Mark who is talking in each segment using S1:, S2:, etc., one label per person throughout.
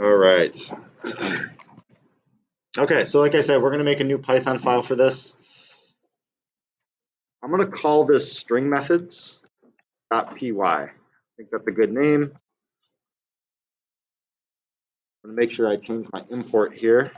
S1: All right. Okay, so like I said, we're going to make a new Python file for this. I'm going to call this string methods.py. I think that's a good name. I'm going to make sure I change my import here.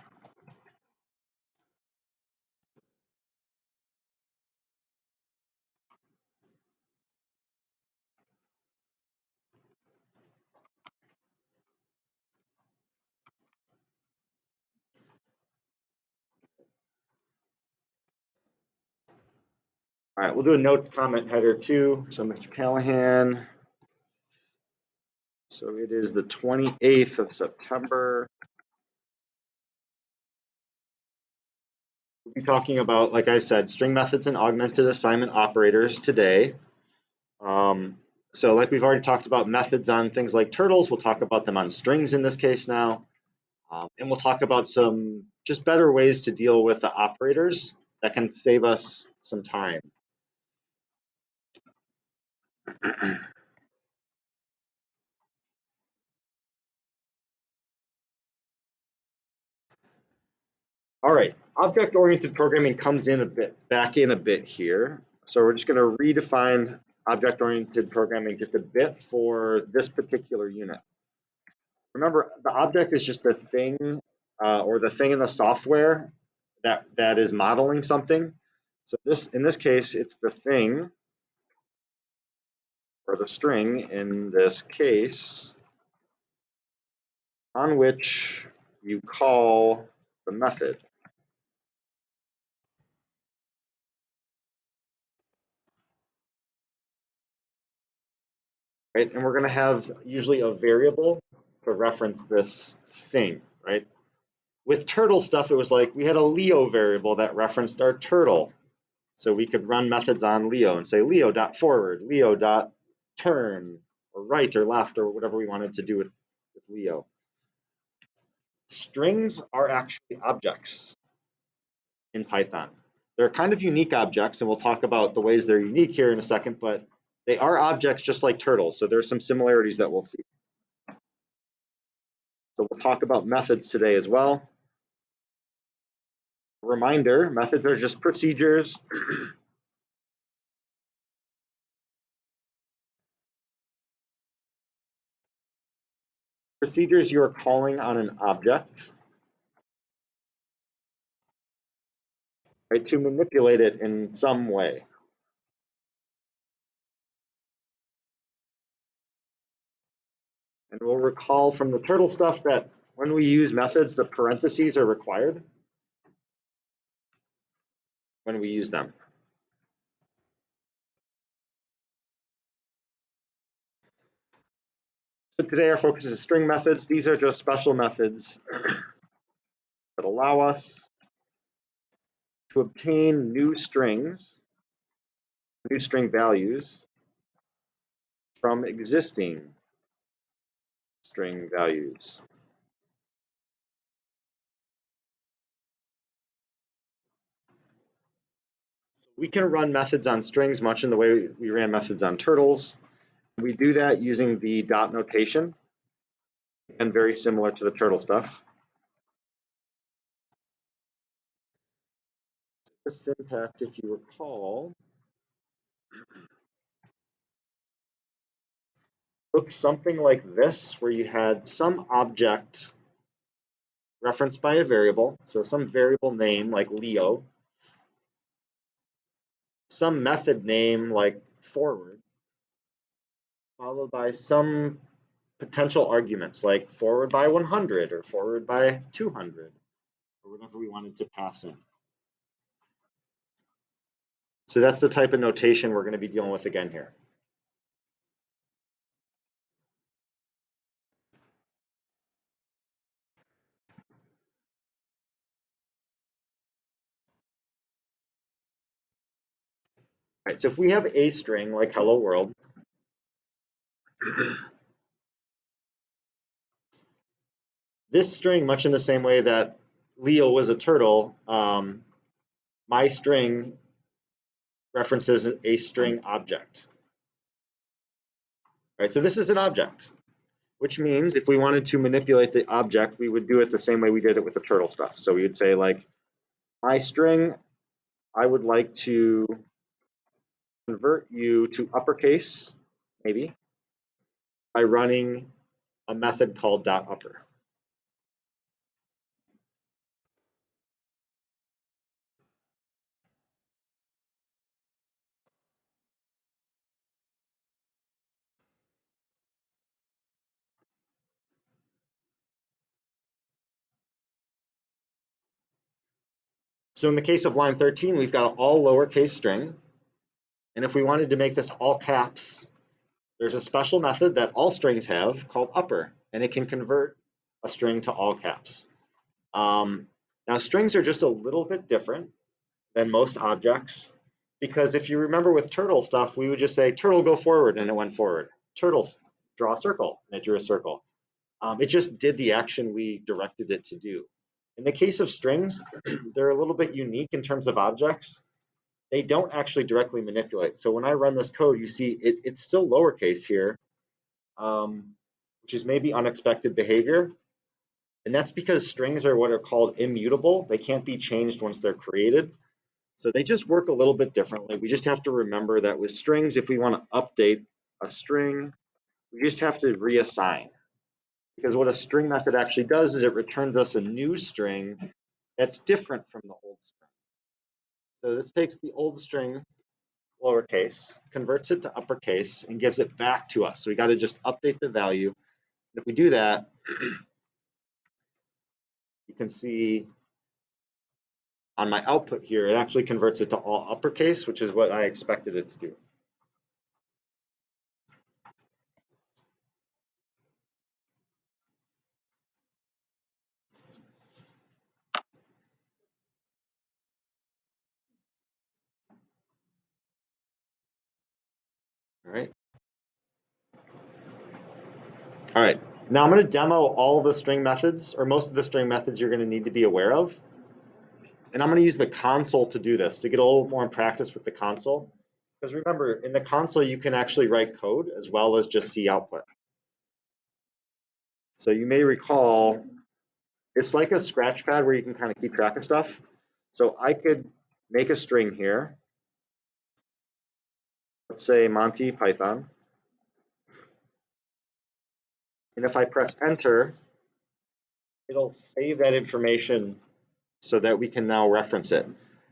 S1: All right, we'll do a notes comment header too. So Mr. Callahan. So it is the 28th of September. We'll be talking about, like I said, string methods and augmented assignment operators today. So like we've already talked about methods on things like turtles, we'll talk about them on strings in this case now. And we'll talk about some just better ways to deal with the operators that can save us some time. All right, object-oriented programming comes in back in a bit here. So we're just going to redefine object-oriented programming just a bit for this particular unit. Remember, the object is just the thing or the thing in the software that is modeling something. So in this case, it's the thing or the string in this case on which you call the method. Right? And we're going to have usually a variable to reference this thing, right? With turtle stuff, it was like we had a Leo variable that referenced our turtle. So we could run methods on Leo and say Leo.forward, Leo.turn, or right or left, or whatever we wanted to do with Leo. Strings are actually objects in Python. They're kind of unique objects, and we'll talk about the ways they're unique here in a second, but they are objects just like turtles, so there's some similarities that we'll see. So we'll talk about methods today as well. Reminder, methods are just procedures. Procedures you are calling on an object, right, to manipulate it in some way. And we'll recall from the turtle stuff that when we use methods, the parentheses are required when we use them. So today our focus is string methods. These are just special methods that allow us to obtain new strings, new string values from existing string values. We can run methods on strings much in the way we ran methods on turtles. We do that using the dot notation, and very similar to the turtle stuff. The syntax, if you recall, looks something like this, where you had some object referenced by a variable, so some variable name like Leo, some method name like forward, followed by some potential arguments like forward by 100 or forward by 200, or whatever we wanted to pass in. So that's the type of notation we're going to be dealing with again here. All right, so if we have a string like hello world, this string, much in the same way that Leo was a turtle, my string references a string object. Right, so this is an object. which means if we wanted to manipulate the object, we would do it the same way we did it with the turtle stuff. So we would say like, my string, I would like to convert you to uppercase, maybe, by running a method called .upper. So in the case of line 13, we've got an all lowercase string. And if we wanted to make this all caps, there's a special method that all strings have called upper, and it can convert a string to all caps. Now, strings are just a little bit different than most objects, because if you remember with turtle stuff, we would just say, turtle, go forward, and it went forward. Turtle, draw a circle, and it drew a circle. It just did the action we directed it to do. In the case of strings, they're a little bit unique in terms of objects. They don't actually directly manipulate. So when I run this code, you see it's still lowercase here, which is maybe unexpected behavior. And that's because strings are what are called immutable. They can't be changed once they're created. So they just work a little bit differently. We just have to remember that with strings, if we want to update a string, we just have to reassign. Because what a string method actually does is it returns us a new string that's different from the old string. So this takes the old string, lowercase, converts it to uppercase, and gives it back to us. So we got to just update the value. If we do that, you can see on my output here, it actually converts it to all uppercase, which is what I expected it to do. All right. All right. Now I'm going to demo all the string methods, or most of the string methods you're going to need to be aware of. And I'm going to use the console to do this, to get a little more in practice with the console. Because remember, in the console, you can actually write code as well as just see output. So you may recall, it's like a scratch pad where you can kind of keep track of stuff. So I could make a string here. Let's say Monty Python. And if I press enter, it'll save that information so that we can now reference it.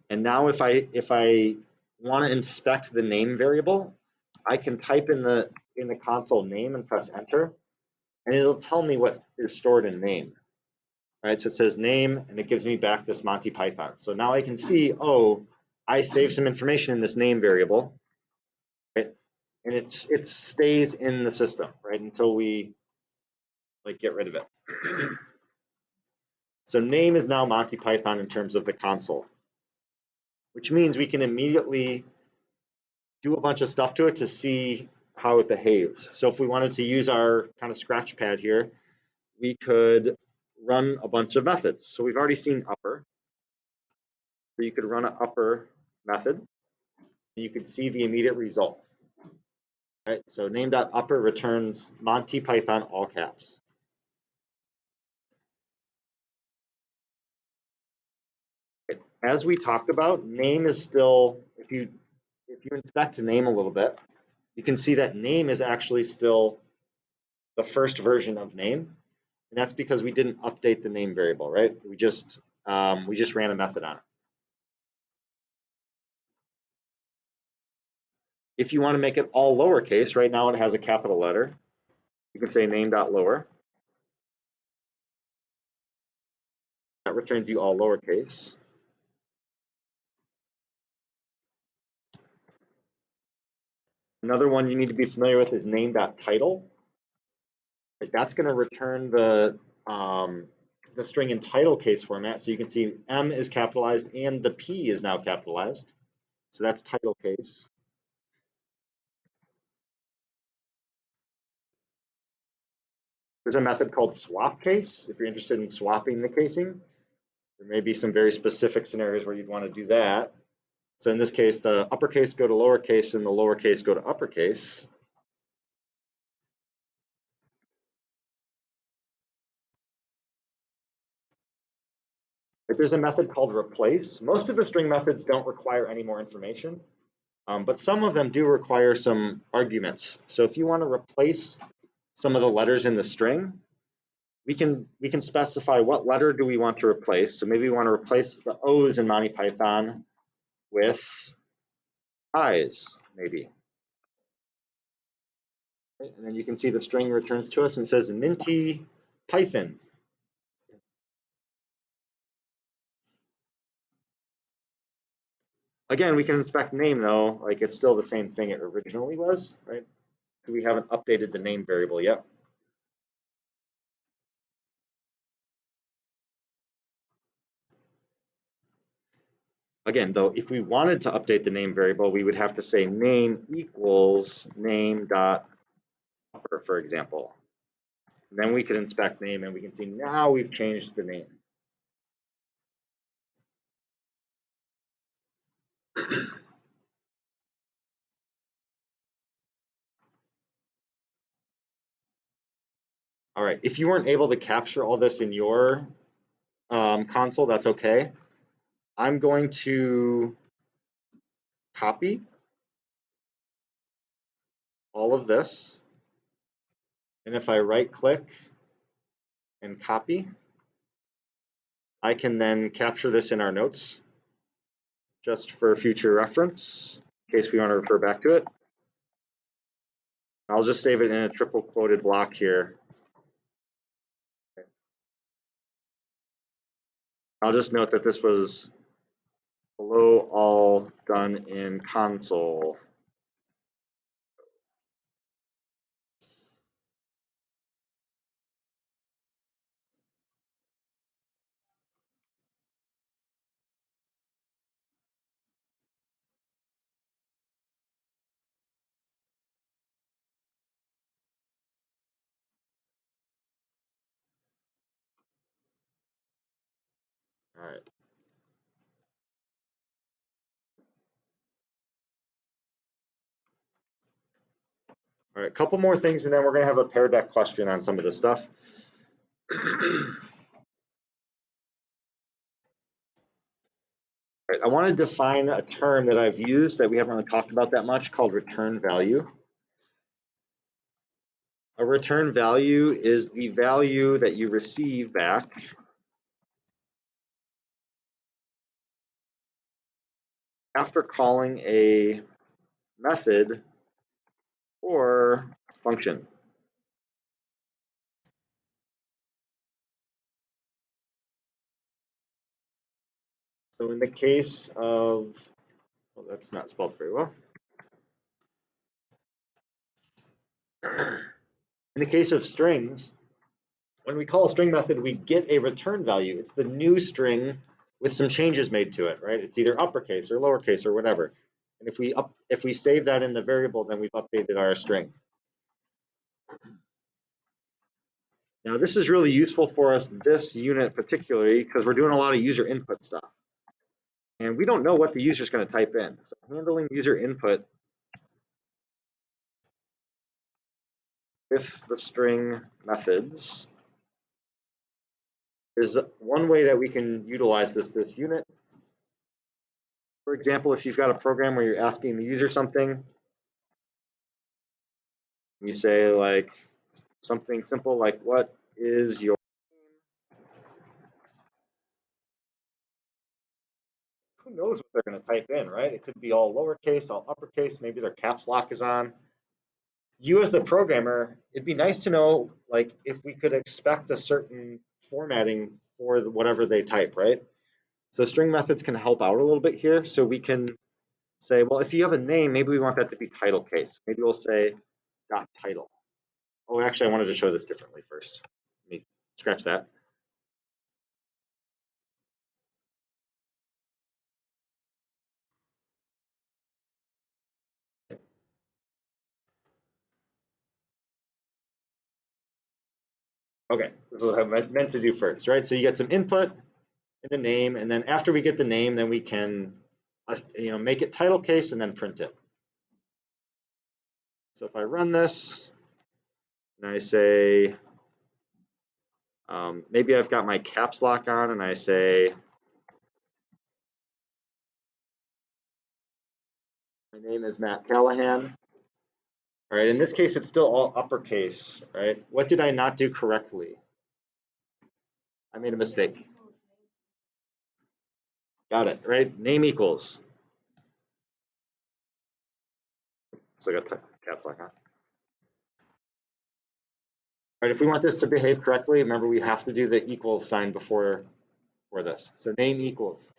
S1: And now if I want to inspect the name variable, I can type in the console name and press enter, and it'll tell me what is stored in name. All right, so it says name, and it gives me back this Monty Python. So now I can see, oh, I saved some information in this name variable, right? And it stays in the system, right, until we like get rid of it. So name is now Monty Python in terms of the console, which means we can immediately do a bunch of stuff to it to see how it behaves. So if we wanted to use our kind of scratch pad here, we could run a bunch of methods. So we've already seen upper. So you could run an upper method, and you could see the immediate result. Right? So name.upper returns Monty Python all caps. As we talked about, name is still, if you inspect name a little bit, you can see that name is actually still the first version of name. And that's because we didn't update the name variable, right? We just ran a method on it. If you want to make it all lowercase, right now it has a capital letter. You can say name.lower. That returns you all lowercase. Another one you need to be familiar with is name.title. That's going to return the string in title case format. So you can see M is capitalized and the P is now capitalized. So that's title case. There's a method called swap case if you're interested in swapping the casing. There may be some very specific scenarios where you'd want to do that. So in this case, the uppercase go to lowercase and the lowercase go to uppercase. There's a method called replace. Most of the string methods don't require any more information, but some of them do require some arguments. So if you want to replace some of the letters in the string, we can specify what letter do we want to replace. So maybe we want to replace the O's in Monty Python with I's, maybe. And then you can see the string returns to us and says Minty Python. Again, we can inspect name though, like it's still the same thing it originally was, right? So we haven't updated the name variable yet. Again, though, if we wanted to update the name variable, we would have to say name equals name dot upper, for example. And then we could inspect name and we can see now we've changed the name. All right, if you weren't able to capture all this in your console, that's okay. I'm going to copy all of this. And if I right click and copy, I can then capture this in our notes just for future reference in case we want to refer back to it. I'll just save it in a triple quoted block here. I'll just note that this was below all done in console. All right. All right, a couple more things, and then we're going to have a Pear Deck question on some of this stuff. Right, I want to define a term that I've used that we haven't really talked about that much called return value. A return value is the value that you receive back after calling a method or function. So in the case of, well, that's not spelled very well. In the case of strings, when we call a string method, we get a return value. It's the new string with some changes made to it, right? It's either uppercase or lowercase or whatever. And if we save that in the variable, then we've updated our string. Now this is really useful for us, this unit particularly, because we're doing a lot of user input stuff. And we don't know what the user is going to type in. So handling user input with the string methods is one way that we can utilize this unit. For example, if you've got a program where you're asking the user something, you say like something simple like, what is your name? Who knows what they're going to type in, right? It could be all lowercase, all uppercase, maybe their caps lock is on. You as the programmer, it'd be nice to know like if we could expect a certain formatting for whatever they type, right? So string methods can help out a little bit here. So we can say, well, if you have a name, maybe we want that to be title case. Maybe we'll say dot title. Oh, actually, I wanted to show this differently first. Let me scratch that. Okay, this is what I meant to do first, right? So you get some input in the name, and then after we get the name, then we can make it title case and then print it. So if I run this and I say, maybe I've got my caps lock on and I say My name is Matt Callahan. All right, in this case, it's still all uppercase, right? What did I not do correctly? I made a mistake. Got it, right? Name equals. So I got caps lock on. All right, if we want this to behave correctly, remember we have to do the equals sign before this. So name equals.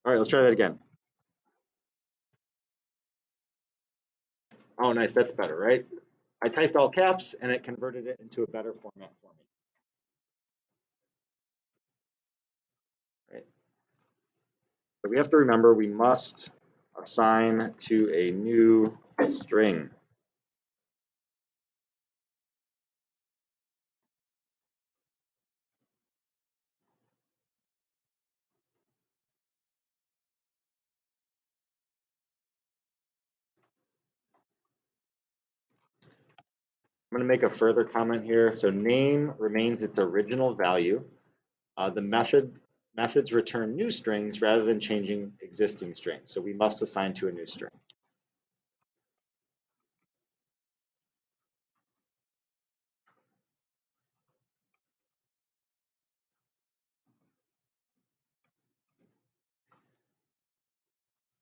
S1: All right, let's try that again. Oh, nice, that's better, right? I typed all caps and it converted it into a better format for me. Right? So we have to remember we must assign to a new string. I'm going to make a further comment here. So name remains its original value. The methods return new strings rather than changing existing strings. So we must assign to a new string.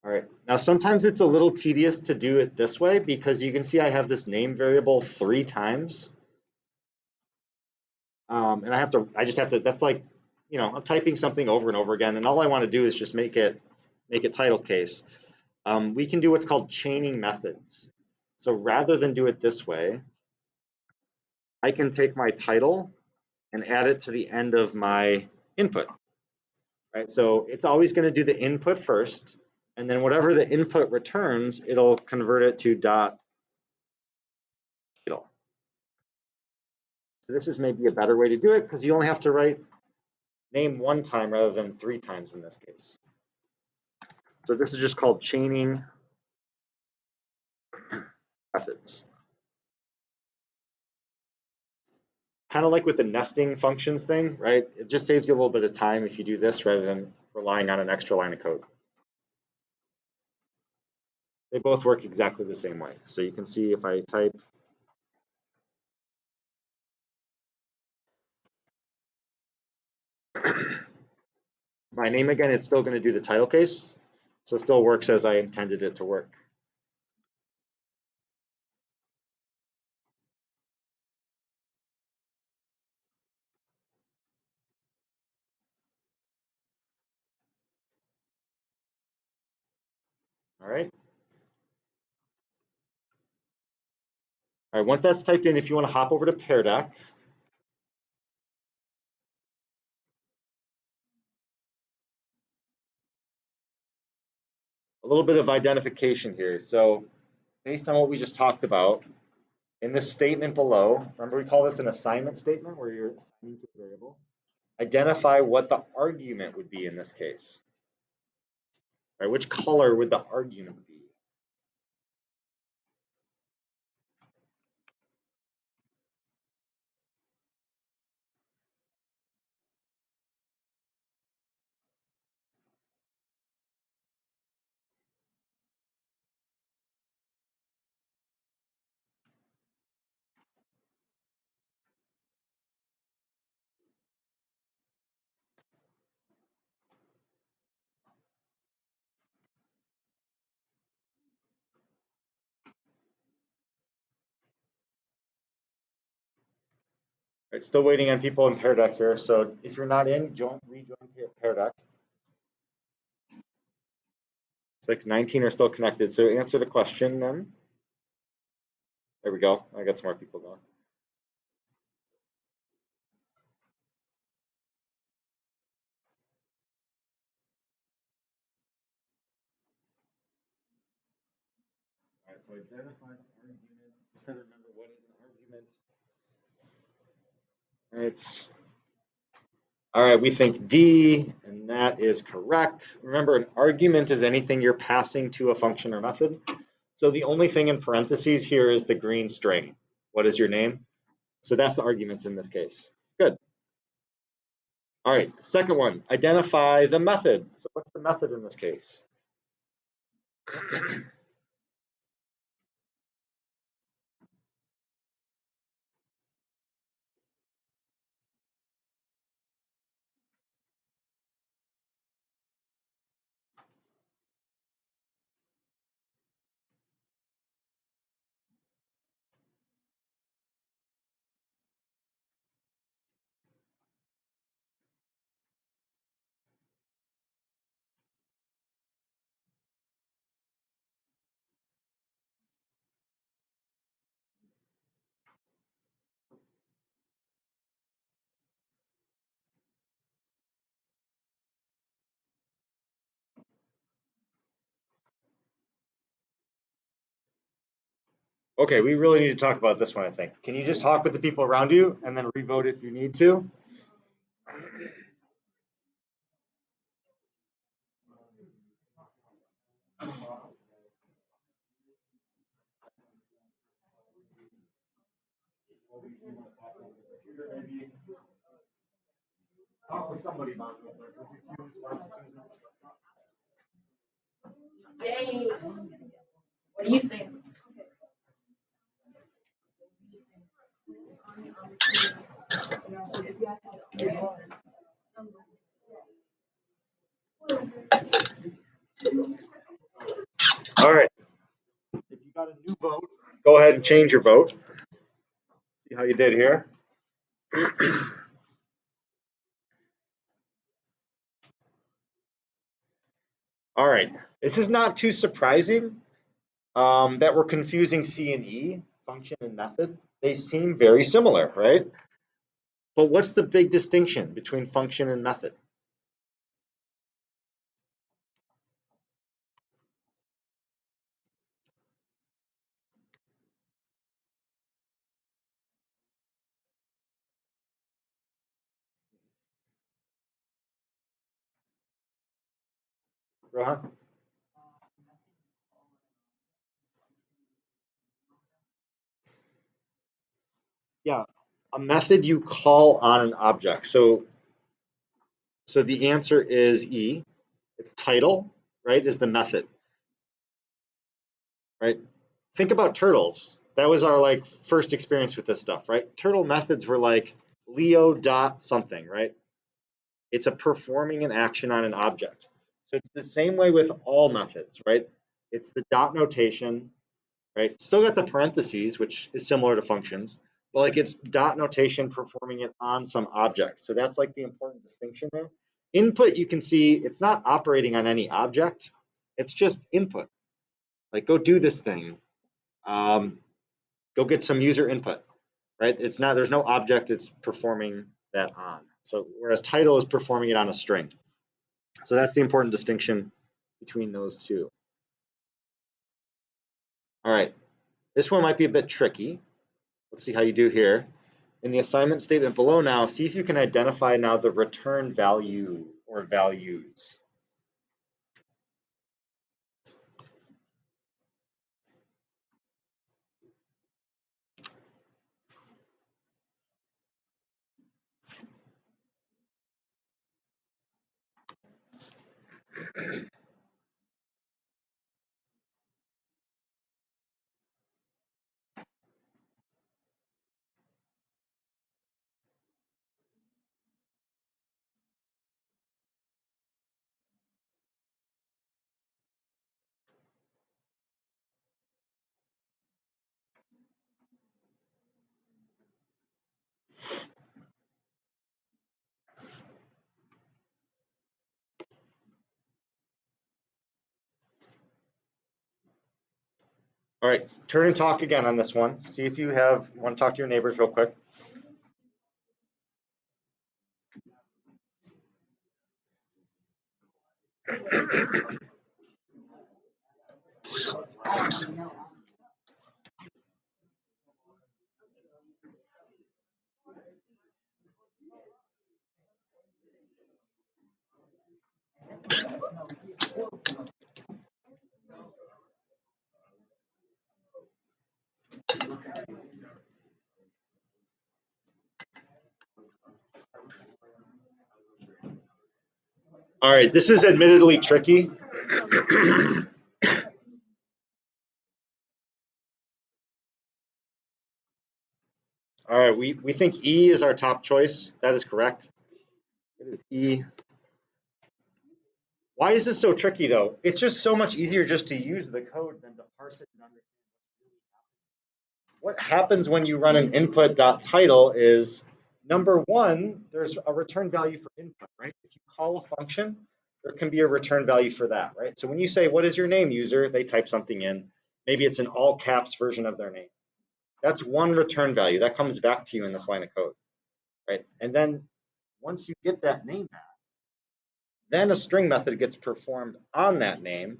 S1: All right. Now, sometimes it's a little tedious to do it this way because you can see I have this name variable 3 times. And I just have to, that's like, I'm typing something over and over again, and all I want to do is just make it title case. We can do what's called chaining methods. So rather than do it this way, I can take my title and add it to the end of my input. Right? So it's always going to do the input first, and then whatever the input returns, it'll convert it to dot title. So this is maybe a better way to do it because you only have to write name 1 time rather than 3 times in this case. So this is just called chaining methods. Kind of like with the nesting functions thing, right? It just saves you a little bit of time if you do this rather than relying on an extra line of code. They both work exactly the same way. So you can see if I type my name again, it's still going to do the title case. So it still works as I intended it to work. All right. All right, once that's typed in, if you want to hop over to Pear Deck, a little bit of identification here. So based on what we just talked about, in this statement below, remember we call this an assignment statement where you're assigning to a variable. Identify what the argument would be in this case. Right, which color would the argument be? Right, still waiting on people in Pear Deck here. So if you're not in, rejoin Pear Deck. It's like 19 are still connected. So answer the question then. There we go. I got some more people going. All right, so identify the argument. Just try to remember what is an argument. All right, we think D, and that is correct. Remember, an argument is anything you're passing to a function or method. So the only thing in parentheses here is the green string. What is your name? So that's the argument in this case. Good. All right, second one, identify the method. So what's the method in this case? Okay, we really need to talk about this one, I think. Can you just talk with the people around you and then revote if you need to? Talk with somebody about it.
S2: Jay, what do you think?
S1: All right. If you got a new vote, go ahead and change your vote. See how you did here. All right. This is not too surprising that we're confusing C and E, function and method. They seem very similar, right? But what's the big distinction between function and method? Rohan? Yeah, a method you call on an object. So the answer is E. It's title, right, is the method, right? Think about turtles. That was our like first experience with this stuff, right? Turtle methods were like Leo dot something, right? It's a performing an action on an object. So it's the same way with all methods, right? It's the dot notation, right? Still got the parentheses, which is similar to functions, but like it's dot notation performing it on some object. So that's like the important distinction there. Input, you can see it's not operating on any object. It's just input. Like go do this thing. Um, Go get some user input, right? It's not, there's no object it's performing that on. So whereas title is performing it on a string. So that's the important distinction between those two. All right, this one might be a bit tricky. Let's see how you do here. In the assignment statement below now, see if you can identify now the return value or values. All right, turn and talk again on this one. See if you want to talk to your neighbors real quick. All right, this is admittedly tricky. right, we think E is our top choice. That is correct. It is E. Why is this so tricky though? It's just so much easier just to use the code than to parse it and understand what happens when you run an input.title is number one, there's a return value for input, right? If you call a function, there can be a return value for that, right? So when you say, what is your name, user? They type something in. Maybe it's an all caps version of their name. That's one return value that comes back to you in this line of code, right? And then once you get that name back, then a string method gets performed on that name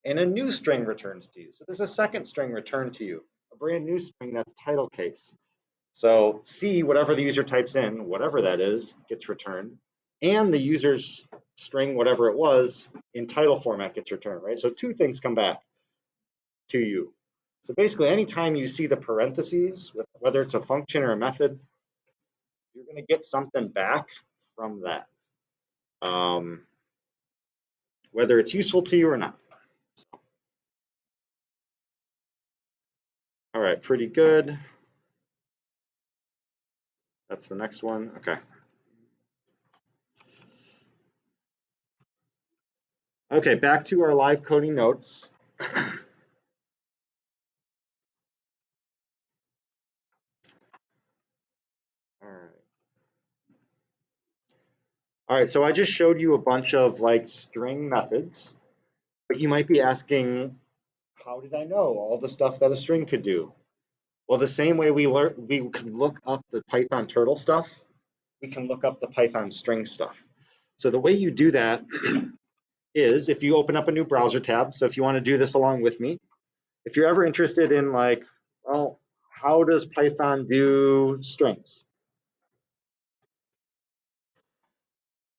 S1: and a new string returns to you. So there's a second string returned to you, a brand new string that's title case. So C, whatever the user types in, whatever that is, gets returned, and the user's string, whatever it was, in title format gets returned, right? So two things come back to you. So basically, anytime you see the parentheses, whether it's a function or a method, you're going to get something back from that, whether it's useful to you or not. All right, pretty good. That's the next one. Okay. Okay, back to our live coding notes. All right. All right, so I just showed you a bunch of like string methods, but you might be asking, how did I know all the stuff that a string could do? Well, the same way we can look up the Python turtle stuff, we can look up the Python string stuff. So the way you do that is if you open up a new browser tab. So if you want to do this along with me, if you're ever interested in like, well, how does Python do strings?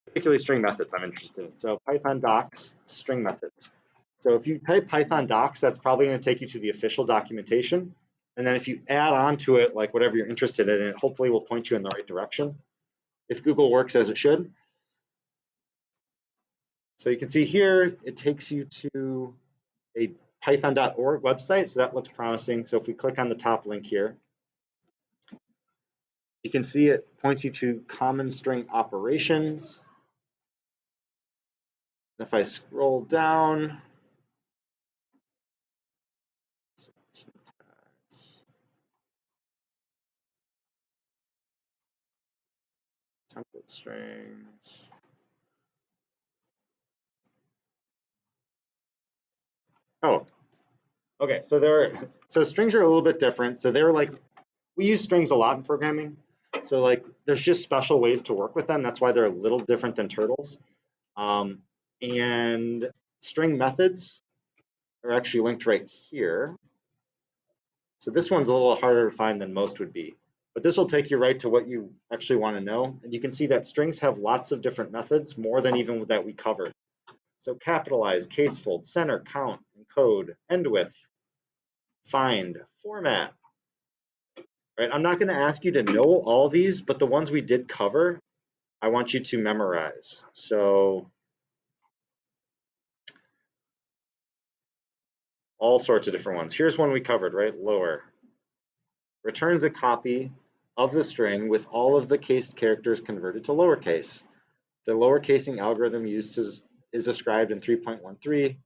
S1: Particularly string methods I'm interested in. So Python docs, string methods. So if you type Python docs, that's probably going to take you to the official documentation. And then if you add on to it, like whatever you're interested in, it hopefully will point you in the right direction if Google works as it should. So you can see here, it takes you to a python.org website. So that looks promising. So if we click on the top link here, you can see it points you to common string operations. If I scroll down, template strings. Oh, okay. So strings are a little bit different. So they're like, we use strings a lot in programming. So like, there's just special ways to work with them. That's why they're a little different than turtles. And string methods are actually linked right here. So this one's a little harder to find than most would be. But this will take you right to what you actually want to know. And you can see that strings have lots of different methods, more than even that we covered. So capitalize, casefold, center, count, encode, end with, find, format. Right? I'm not going to ask you to know all these, but the ones we did cover, I want you to memorize. So all sorts of different ones. Here's one we covered, right? Lower. Returns a copy of the string with all of the cased characters converted to lowercase. The lowercasing algorithm used is described in 3.13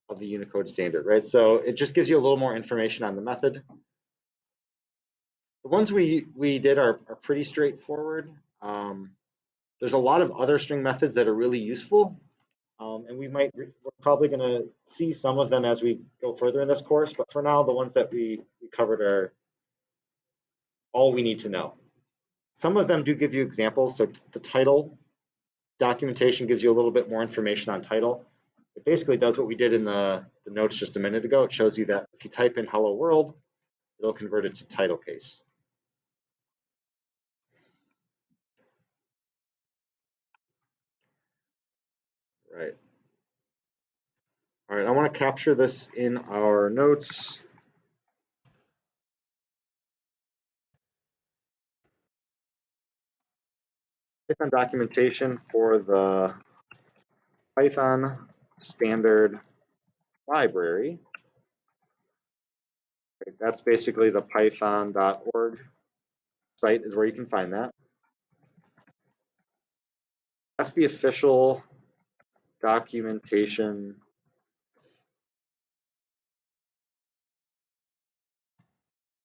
S1: of the Unicode standard, right? So it just gives you a little more information on the method. The ones we did are pretty straightforward. There's a lot of other string methods that are really useful, and we're probably going to see some of them as we go further in this course. But for now, the ones that we covered are all we need to know. Some of them do give you examples. So the title documentation gives you a little bit more information on title. It basically does what we did in the notes just a minute ago. It shows you that if you type in hello world, it'll convert it to title case. Right. All right, I want to capture this in our notes. Python documentation for the Python standard library. That's basically the python.org site is where you can find that. That's the official documentation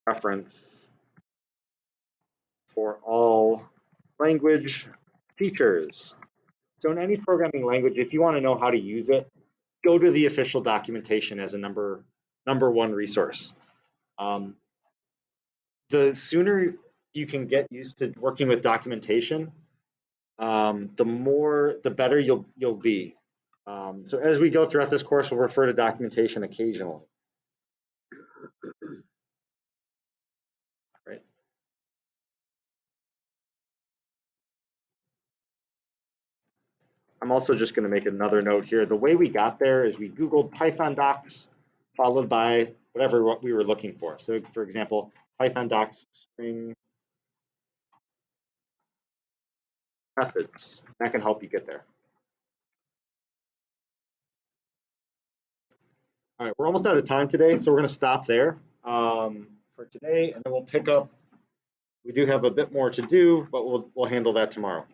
S1: reference for all language features. So in any programming language, if you want to know how to use it, go to the official documentation as a number one resource. The sooner you can get used to working with documentation, the better you'll be. So as we go throughout this course, we'll refer to documentation occasionally. Right. I'm also just going to make another note here. The way we got there is we Googled Python docs followed by whatever we were looking for. So for example, Python docs string methods. That can help you get there. All right, we're almost out of time today, so we're going to stop there for today, and then we'll pick up. We do have a bit more to do, but we'll handle that tomorrow.